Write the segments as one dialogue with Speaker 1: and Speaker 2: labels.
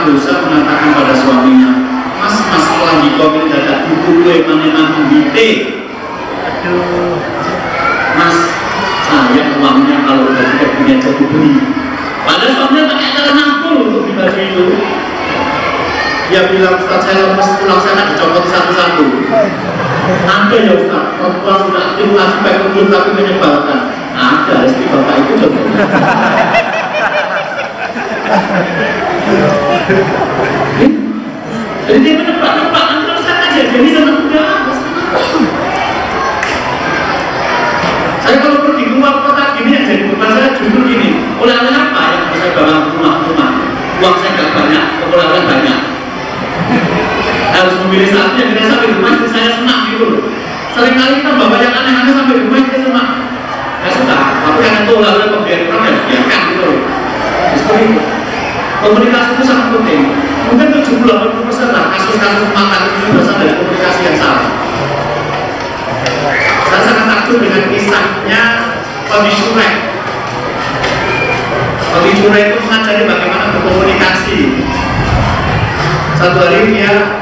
Speaker 1: dosa mengatakan pada suaminya, mas masalah di komen dadak buku gue mana bite.
Speaker 2: Aduh.
Speaker 1: Mas, saya uangnya kalau udah tidak punya jadi beli. Padahal suaminya pakai cara nangkul untuk beli baju itu. Dia bilang, Ustaz saya lemes pulang sana dicopot satu-satu. Ada ya Ustaz, perempuan sudah aktif lagi pakai kebun tapi menyebalkan. Ada, istri bapak itu coba. Jadi dia menebak-nebak, nanti kalau saya aja jadi sama udah. Saya kalau pergi keluar kota gini yang jadi beban saya justru gini. Oleh-oleh apa yang harus saya bawa ke rumah-rumah? Uang saya nggak banyak, oleh-oleh banyak. Harus memilih satu yang kita sampai rumah itu saya senang gitu loh. Seringkali kita bawa yang aneh-aneh sampai rumah kita senang. Ya sudah, tapi yang itu oleh-oleh pemberian orang ya biarkan gitu loh. Seperti itu. Komunikasi itu sangat penting. Mungkin 70-80% lah kasus-kasus makan itu berasal dari komunikasi yang salah. Saya sangat takjub dengan kisahnya Qadhi Shureh. Qadhi Shureh itu mengajari bagaimana berkomunikasi. Satu hari dia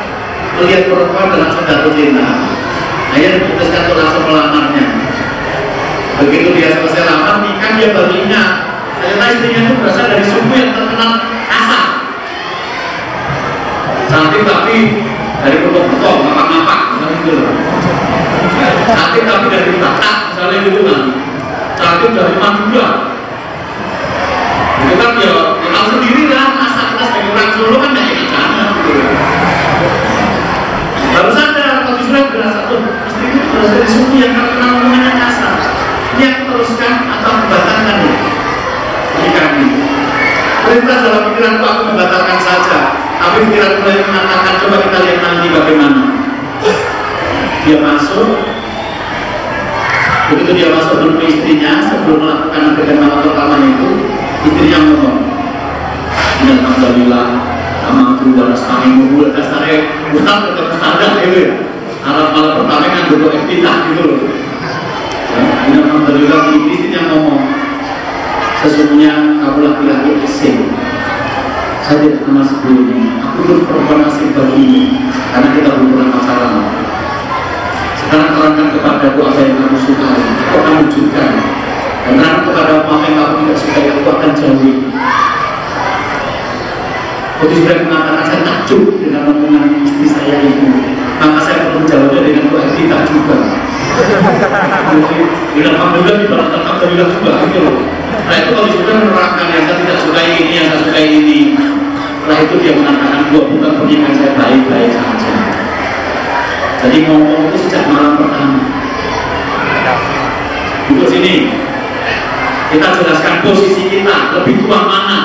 Speaker 1: melihat perempuan dalam saudara cinta. Dia memutuskan untuk langsung melamarnya. Begitu dia selesai lamar, nikah dia baru ingat ternyata istrinya itu berasal dari suku yang terkenal kasar. Cantik tapi dari potong-potong, mapak-mapak, gitu loh. Cantik tapi dari Batak, misalnya gitu kan. Cantik dari Madura. Itu kan ya, tahu sendiri lah, masa kita sebagai orang Solo kan gak enak banget gitu. Baru sadar, Qadhi Shureh berasal tuh, istri itu berasal dari suku yang terkenal omongannya kasar. Ini aku teruskan atau aku batalkan ya? Kami. Perintah dalam pikiranku aku membatalkan saja. Tapi pikiran mulai mengatakan coba kita lihat nanti bagaimana. Dia masuk. Begitu dia masuk menemui istrinya sebelum melakukan adegan malam pertama itu, istrinya ngomong, alhamdulillah, sama tu dan asmani mubul dasarnya utang tetap standar gitu ya. Arab malam pertama kan butuh iftitah gitu loh. Alhamdulillah istrinya ngomong, sesungguhnya aku laki-laki asing. Saya tidak kenal sebelumnya. Aku pun perempuan asing bagimu karena kita hubungan masa lalu. Sekarang terangkan kepadaku apa yang kamu sukai, aku akan wujudkan. Dan terangkan kepada apa yang kamu tidak sukai, aku akan jauhi. Qadhi Shureh mengatakan saya takjub dengan omongan istri saya itu. Maka saya perlu jawabnya dengan kita juga. Dengan alhamdulillah di belakang alhamdulillah juga gitu loh. Nah itu kalau sudah menerangkan yang saya tidak sukai ini, yang saya sukai ini. Setelah itu dia mengatakan bukan pernikahan saya baik-baik saja. Jadi ngomong itu sejak malam pertama. Untuk sini kita jelaskan posisi kita lebih tua mana.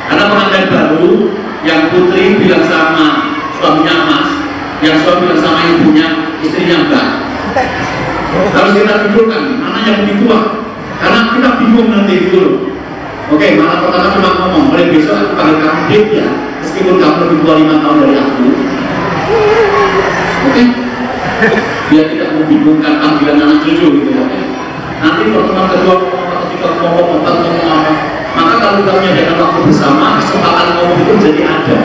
Speaker 1: Karena pengantin baru yang putri bilang sama suaminya mas, yang suami bilang sama ibunya, istrinya enggak. Harus kita dudukkan mana yang lebih tua. Karena kita bingung nanti gitu loh. Oke, malam pertama cuma ngomong, mulai besok aku panggil kamu Dek ya, meskipun kamu lebih tua 5 tahun dari aku. Oke, biar tidak membingungkan panggilan anak cucu gitu ya. Nanti pertemuan kedua ngomong, ketika ngomong apa, maka kalau kita menyediakan waktu bersama, kesempatan ngomong itu jadi ada.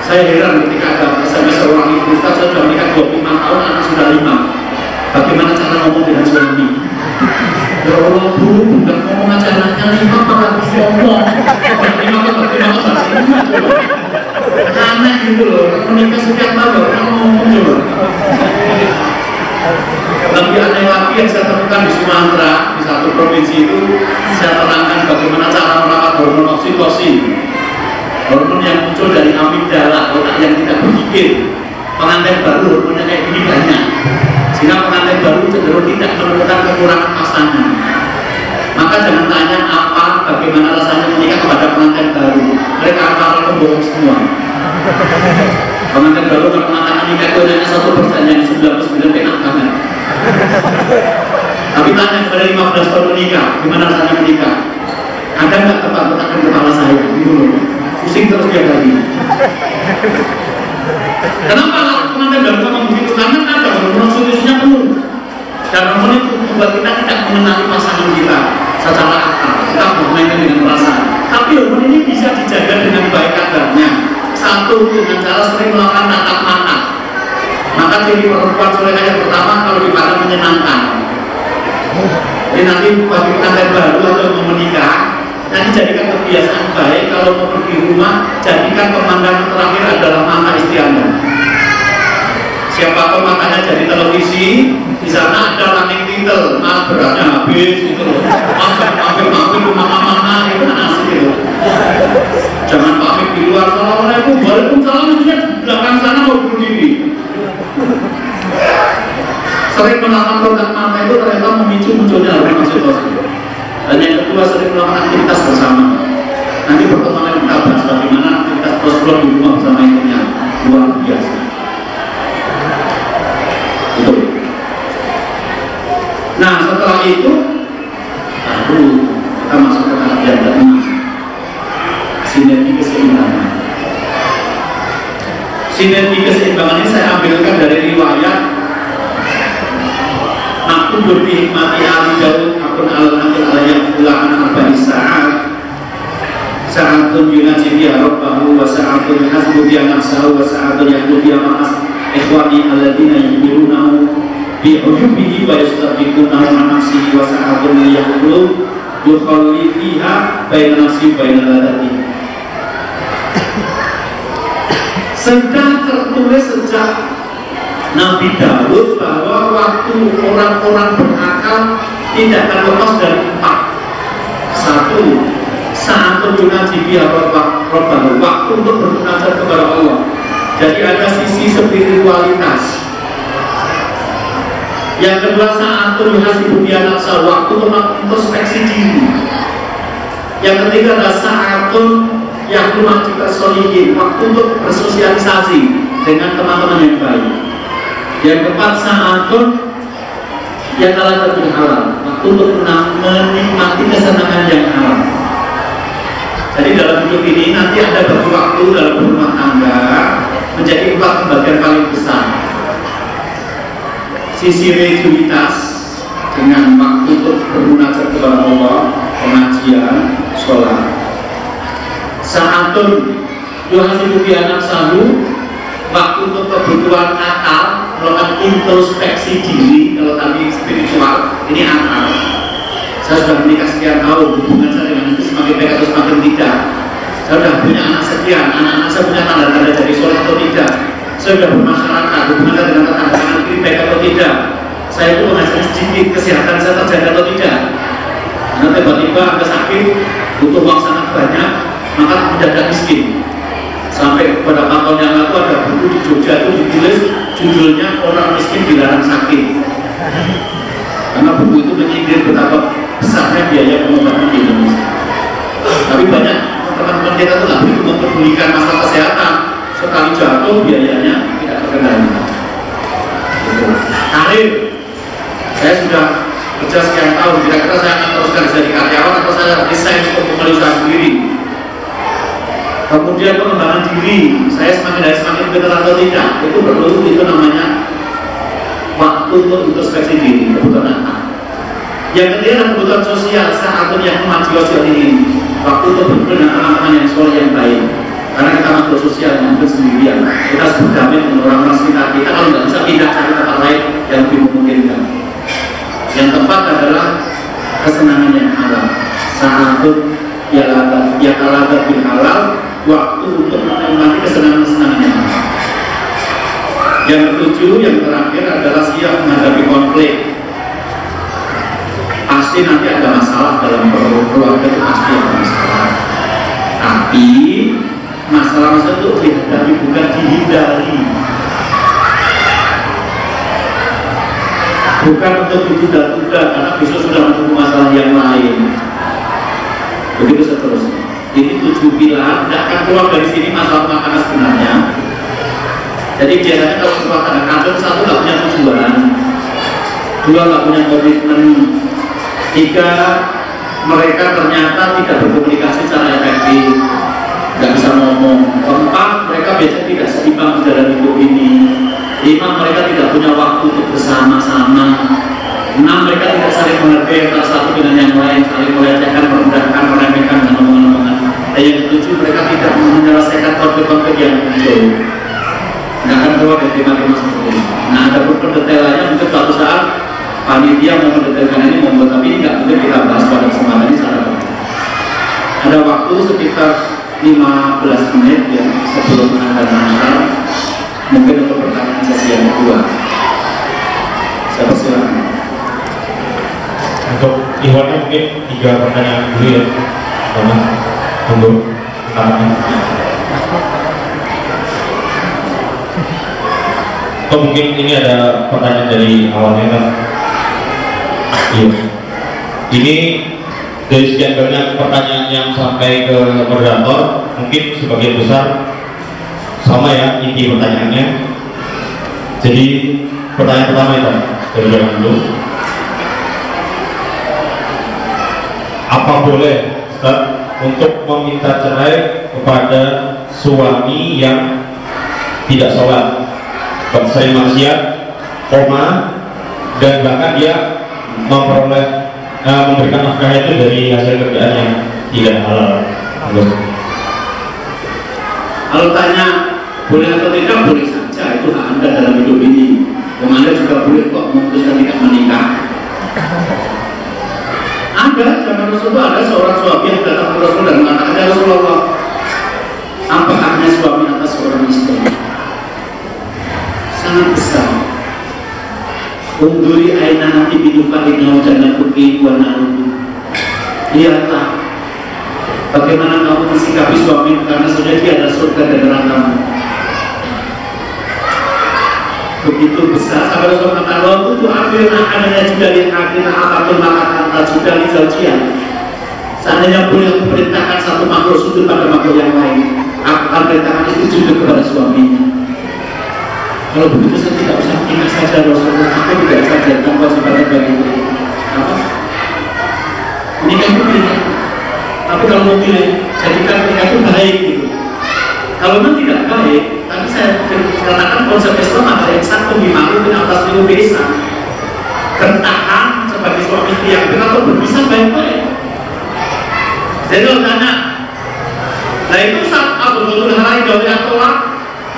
Speaker 1: Saya heran ketika ada SMS seorang ibu, Ustaz saya sudah menikah 25 tahun, anak sudah 5. Bagaimana cara ngomong dengan suami? Ya Allah bu, bukan ngomong aja anaknya 5 apa harus ngomong? 5 apa aneh gitu loh, menikah sekian tahun orang ngomong coba. Lebih aneh lagi yang saya temukan di Sumatera, di satu provinsi itu, saya terangkan bagaimana cara merawat hormon oksitosin, hormon yang muncul dari amigdala, otak yang tidak berpikir. Pengantin baru hormonnya kayak gini banyak, sehingga pengantin baru cenderung tidak menemukan kekurangan pasangan. Maka jangan tanya apa, bagaimana rasanya menikah kepada pengantin baru. Mereka akan pembohong semua. Pengantin baru kalau mengatakan nikah itu hanya 1%, yang 99% enak banget. Tapi tanya kepada 15 tahun menikah, gimana rasanya menikah? Ada nggak tempat letakkan kepala saya? Gitu loh. Pusing terus dia tadi. Kenapa pengantin baru ngomong begitu? Karena ada hormon oksitosinnya penuh. Dan hormon itu membuat kita tidak mengenali pasangan kita secara akal. Kita bermain dengan perasaan. Tapi hormon ini bisa dijaga dengan cara sering melakukan tatap mata. Maka ciri perempuan solehah yang pertama kalau dipandang menyenangkan. Jadi nanti bagi pengantin baru atau mau menikah, nanti jadikan kebiasaan baik kalau mau pergi rumah, jadikan pemandangan terakhir adalah mata istri Anda. Siapa tahu matanya jadi televisi, di sana ada running title, mas beratnya habis gitu loh. Mas mampir rumah mana itu kan asik gitu. Jangan pamit di luar, assalamualaikum, waalaikumsalam, di belakang sana mau bunuh diri. Sering melakukan kontak mata itu ternyata memicu munculnya hormon oksitosin. Dan yang kedua, sering melakukan aktivitas bersama. Nanti pertemuan yang kita bahas bagaimana aktivitas post-plot di rumah bersama ibunya luar biasa. Itu. Nah, setelah itu baru kita masuk ke tahap yang kedua, sinergi keseimbangan. Sinergi keseimbangan ini saya ambilkan dari riwayat aku berhikmati Ali Daud akun al-Nabil al-Yang Ulaan Al-Bani Sa'atun yunaji biya Rabbahu wa sa'atun hasbu biya nafsahu wa sa'atun yakul biya ma'as ikhwani alladina yubirunahu bi'ujubihi wa yustabikunahu ma'nafsihi wa sa'atun yakulu yukhalli fiha baina nafsi baina ladati. Sedang tertulis sejak Nabi Daud bahwa waktu orang-orang berakal tidak akan lepas dari 4. 1. Saat bermunajat biha Rabbahu, waktu untuk bermunajat kepada Allah. Jadi ada sisi spiritualitas. Yang kedua, saat yuhasibu biha nafsa, waktu untuk introspeksi diri. Yang ketiga adalah saatun yahlumah jika solihin, waktu untuk bersosialisasi dengan teman-teman yang baik. Yang keempat, saatun yang kalah halal, waktu untuk menikmati kesenangan yang halal. Jadi dalam hidup ini nanti ada bagi waktu dalam berumah tangga menjadi 4 pembagian paling besar. Sisi religiusitas dengan waktu untuk bermunajat kepada Allah, pengajian, sholat. Saatun yuhasibu biha nafsahu, waktu untuk kebutuhan akal, melakukan introspeksi diri. Kalau tadi spiritual, ini akal. Saya sudah menikah sekian tahun, hubungan saya dengan itu semakin baik atau semakin tidak. Saya sudah punya anak sekian, anak-anak saya punya tanda-tanda jadi soleh atau tidak. Saya sudah bermasyarakat, hubungan saya dengan tetangga kiri baik atau tidak. Saya itu menghasilkan sedikit, kesehatan saya terjaga atau tidak. Karena tiba-tiba Anda sakit, butuh uang sangat banyak, maka mendadak miskin. Sampai beberapa tahun yang lalu ada buku di Jogja itu ditulis judulnya Orang Miskin Dilarang Sakit. Karena buku itu menyindir betapa besarnya biaya pengobatan di Indonesia. Tapi banyak teman-teman kita itu nggak begitu mempedulikan masalah kesehatan. Sekali jatuh biayanya tidak terkendali. Karir, saya sudah kerja sekian tahun. Kira-kira saya akan teruskan jadi karyawan atau saya resign untuk memulai usaha sendiri. Kemudian pengembangan diri, saya semakin hari semakin pintar atau tidak, itu perlu, itu namanya waktu untuk introspeksi diri, kebutuhan akal. Yang ketiga adalah kebutuhan sosial, saat yang memacu sosial ini, waktu untuk berkumpul dengan teman-teman yang soleh yang baik. Karena kita makhluk sosial yang hampir sendirian, kita harus berdamai dengan orang-orang sekitar kita. Kalau nggak bisa pindah cari tempat lain yang lebih memungkinkan. Yang keempat adalah kesenangan yang halal, saat ya kalah bin halal, waktu untuk menikmati kesenangan-kesenangan yang halal. Yang ketujuh, yang terakhir adalah siap menghadapi konflik. Pasti nanti ada masalah dalam keluarga, itu pasti ada masalah. Tapi masalah-masalah itu dihadapi, bukan dihindari. Bukan untuk ditunda-tunda karena besok sudah menunggu masalah yang lain. Begitu seterusnya. Jadi 7 pilar, tidak akan keluar dari sini masalah makanan sebenarnya. Jadi biasanya kalau rumah tangga kantor, 1 nggak punya tujuan, 2 nggak punya komitmen, 3 mereka ternyata tidak berkomunikasi secara efektif, nggak bisa ngomong, 4 mereka biasanya tidak seimbang dalam hidup ini, 5 mereka tidak punya waktu untuk bersama-sama, 6 mereka tidak saling menghargai antara satu dengan yang lain, saling melecehkan, merendahkan, meremehkan dan omongan-omongan. Dan yang 7 mereka tidak menyelesaikan konflik-konflik yang muncul. Nggak akan keluar dari tema-tema seperti ini. Nah, ada pendetailannya mungkin suatu saat panitia mau mendetailkan ini, tapi ini nggak mungkin kita bahas pada kesempatan ini secara ada waktu sekitar 15 menit ya sebelum adzan asar, mungkin untuk pertanyaan sesi yang kedua. Saya persilakan.
Speaker 3: Untuk ikhwannya mungkin 3 pertanyaan dulu ya, sama untuk atau mungkin ini ada pertanyaan dari awalnya kan? Iya. Ini dari sekian banyak pertanyaan yang sampai ke moderator, mungkin sebagian besar sama ya inti pertanyaannya. Jadi pertanyaan pertama itu dari belakang dulu. Apa boleh Ustaz untuk meminta cerai kepada suami yang tidak sholat, sering maksiat, dan bahkan dia memberikan nafkah itu dari hasil kerjaan yang tidak halal?
Speaker 1: Kalau tanya boleh atau tidak, boleh saja, itu hak Anda dalam hidup ini. Anda juga boleh kok memutuskan tidak menikah. Ada zaman Rasulullah, ada seorang suami yang datang ke Rasul dan mengatakan, ya Rasulullah, apa haknya suami atas seorang istri? Sangat besar. Unduri aina nanti biduka inau jangan pergi naruh. Lihatlah bagaimana kamu mensikapi suami, karena sudah dia adalah surga dan nerakamu. Begitu besar sampai Rasul mengatakan, waktu itu ambil akannya juga akhirnya apapun maka kata sudah dijauhian. Seandainya boleh aku perintahkan satu makhluk sujud pada makhluk yang lain, aku akan perintahkan istri sujud kepada suaminya. Kalau begitu saya tidak usah menikah saja Rasulullah, aku tidak saja tanpa kewajiban bagi itu. Apa? Menikah itu pilih. Tapi kalau mau pilih, jadikan menikah itu baik gitu. Kalau memang tidak baik, tapi saya katakan konsep Islam ada yang satu bimaru dan atas minggu bisa bertahan sebagai suami istri yang benar atau berbisa baik-baik. Jadi kalau tanya, nah itu saat Abu Bakar Hari Dawiyah tolak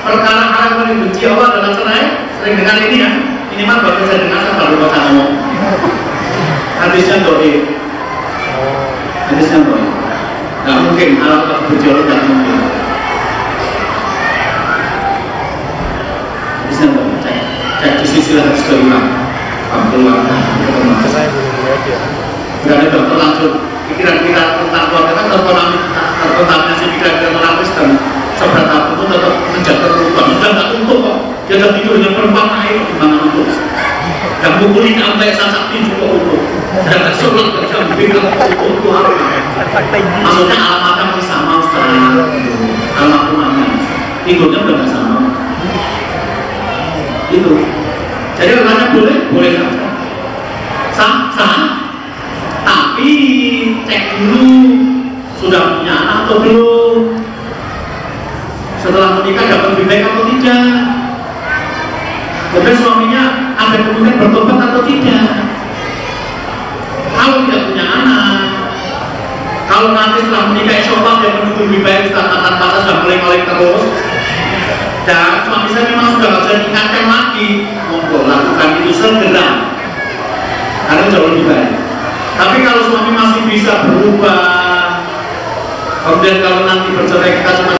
Speaker 1: perkara hal yang paling benci Allah adalah cerai. Sering dengar ini ya, ini mah baru saya dengar sama Abu Bakar ngomong. Hadisnya doi, hadisnya doi. Gak mungkin hal yang benci Allah, gak mungkin. Bisa nggak cek di sisi hadis kelima Abdullah nggak ada dokter langsung pikiran-pikiran tentang keluarga kan terkontaminasi pikiran-pikiran orang Kristen seberapa pun tetap menjaga kerukunan. Sudah nggak untuk kok dia udah tidur dengan perempuan lain gimana untuk dan pukulin sampai sasak tinju kok untuk dan nggak sholat nggak bisa bikin untuk apa maksudnya alamatnya masih sama Ustaz, alamat rumahnya tidurnya udah nggak sama itu. Jadi katanya boleh saja, sah, tapi cek dulu sudah punya anak atau belum, setelah menikah dapat lebih baik atau tidak, kemudian suaminya ada kemungkinan bertobat atau tidak. Kalau tidak punya anak, kalau nanti setelah menikah insya Allah dia menunggu lebih baik setelah kata sudah mulai terus, dan suami saya memang sudah bisa diingatkan lagi, monggo lakukan itu segera, karena jauh lebih baik. Tapi kalau suami masih bisa berubah, kemudian kalau nanti bercerai kita cuma